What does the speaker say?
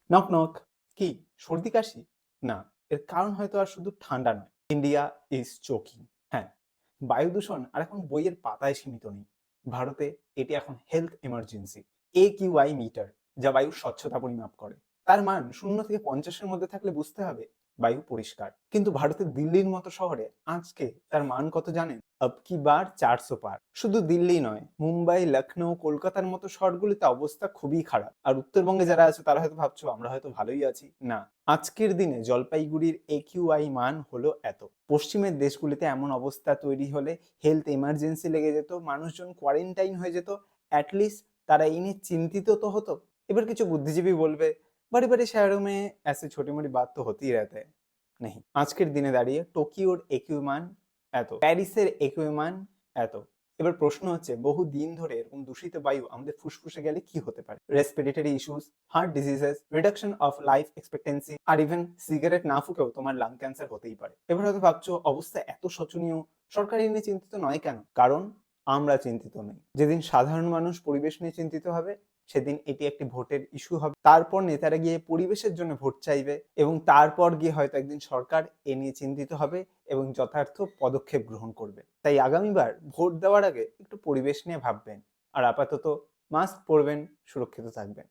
Knock knock. কি সর্দি কাশি? না, এর কারণ হয়তো আর শুধু ঠান্ডা নয়। India is choking. হ্যাঁ, বায়ু দূষণ আর এখন বইয়ের পাতায় সীমিত নেই। ভারতে এটি এখন হেলথ এমার্জেন্সি। AQI মিটার, যা বায়ুর স্বচ্ছতা পরিমাপ করে। তার মান 0 থেকে 50 এর মধ্যে থাকলে বুঝতে হবে বায়ু পরিষ্কার। কিন্তু ভারতের দিল্লির মতো শহরে আজকে তার মান কত জানেন? আব কি বার 400 পার। শুধু দিল্লি নয়, মুম্বাই, লখনৌ, কলকাতার মতো শহরগুলিতে অবস্থা খুবই খারাপ। আর উত্তরবঙ্গে যারা আছে তারা হয়তো ভাবছো আমরা হয়তো ভালোই আছি। না, আজকের দিনে জলপাইগুড়ির AQI মান হলো এত। পশ্চিমের দেশগুলিতে এমন অবস্থা তৈরি হলে হেলথ এমার্জেন্সি লেগে যেত, মানুষজন কোয়ারেন্টাইন হয়ে যেত। অ্যাটলিস্ট তারা এই নিয়ে চিন্তিত তো হতো। এবার কিছু বুদ্ধিজীবী বলবে, बड़े बड़े शहरों में ऐसे छोटी मोटी बात तो होती ही रहते हैं। नहीं, আজকের দিনে দাঁড়িয়ে টোকিওর একিউ মান এত, প্যারিসের একিউ মান এত। এবার প্রশ্ন হচ্ছে, বহু দিন ধরে এরকম দূষিত বায়ু আমাদের ফুসফুসে গেলে কি হতে পারে? Respiratory issues, heart diseases, reduction of life expectancy, আর ইভেন সিগারেট না ফুকেও তোমার লাং ক্যান্সার হতেই পারে। এবার হয়তো ভাবছো অবস্থা এত শোচনীয়, সরকার এ নিয়ে চিন্তিত নয় কেন? কারণ আমরা চিন্তিত নই। যেদিন সাধারণ মানুষ পরিবেশ নিয়ে চিন্তিত হবে, সেদিন এটি একটি ভোটের ইস্যু হবে। তারপর নেতারা গিয়ে পরিবেশের জন্য ভোট চাইবে এবং তারপর গিয়ে হয়তো একদিন সরকার এ নিয়ে চিন্তিত হবে এবং যথার্থ পদক্ষেপ গ্রহণ করবে। তাই আগামীবার ভোট দেওয়ার আগে একটু পরিবেশ নিয়ে ভাববেন। আর আপাতত মাস্ক পরবেন, সুরক্ষিত থাকবেন।